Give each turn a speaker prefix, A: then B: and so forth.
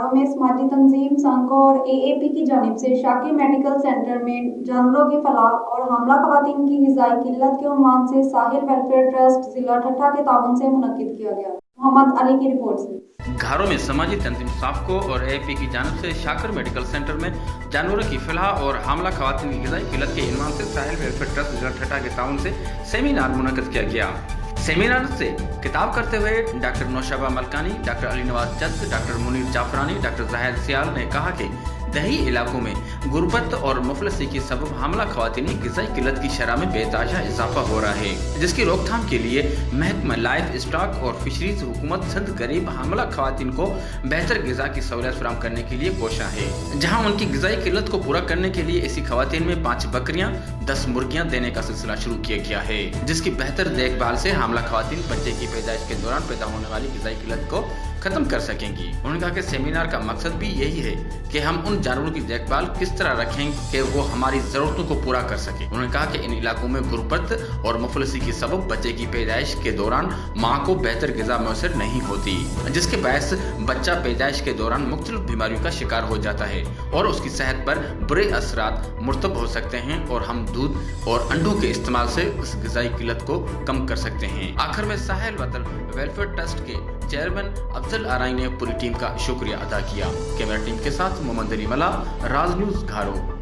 A: घारों में समाजी तंजीम संघ और एएपी की जानिब से शाकिर मेडिकल सेंटर में जानवरों की फलाह और हामला खवातीन की ग़िज़ाई किल्लत के उन्वान से साहिल वेलफेयर ट्रस्ट जिला ठट्ठा के ताउन से मुनक्किद किया गया। मोहम्मद अली की रिपोर्ट से।
B: घरों में समाजी तंजीम साफको और एएपी की जानिब से शाकिर मेडिकल सेंटर में जानवरों की फलाह और हामला खवातीन की ग़िज़ाई किल्लत के उन्वान से साहिल वेलफेयर ट्रस्ट जिला ठट्ठा के ताउन से सेमिनार मुनक्किद किया गया। सेमिनार से खिताब करते हुए डॉक्टर नौशबा मलकानी, डॉक्टर अली नवाज जद, डॉक्टर मुनीर जाफरानी, डॉक्टर जाहिद सियाल ने कहा कि दही इलाकों में गुर्बत और मुफलसी के सबब हमला खवातीनी ग़िज़ाई किल्लत की शरह में बेतहाशा इजाफा हो रहा है, जिसकी रोकथाम के लिए महकमा लाइफ स्टॉक और फिशरीज हुकूमत सिंध गरीब हमला खवातीन को बेहतर ग़िज़ा की सहूलियत फराहम करने के लिए कोशा है, जहाँ उनकी ग़िज़ाई किल्लत को पूरा करने के लिए ऐसी खवातीन में 5 बकरियाँ 10 मुर्गियाँ देने का सिलसिला शुरू किया गया है, जिसकी बेहतर देखभाल से हमला खवातीन बच्चे की पैदाइश के दौरान पैदा होने वाली ग़िज़ाई किल्लत को खत्म कर सकेंगी। उन्होंने कहा कि सेमिनार का मकसद भी यही है कि हम उन जानवरों की देखभाल किस तरह रखें कि वो हमारी ज़रूरतों को पूरा कर सके। उन्होंने कहा कि इन इलाकों में गुर्बत और मुफलसी के सबब बच्चे की पैदाइश के दौरान माँ को बेहतर ग़िज़ा मैसर नहीं होती, जिसके बायस बच्चा पैदाइश के दौरान मुख्तलिफ बीमारियों का शिकार हो जाता है और उसकी सेहत पर बुरे असरात मुरतब हो सकते हैं और हम दूध और अंडों के इस्तेमाल से इस ग़िज़ाई किल्लत को कम कर सकते हैं। आखिर में साहिल वेलफेयर ट्रस्ट के चेयरमैन अफजल आराई ने पूरी टीम का शुक्रिया अदा किया। कैमरा टीम के साथ मोहम्मद अली मला, राज न्यूज़ घारो।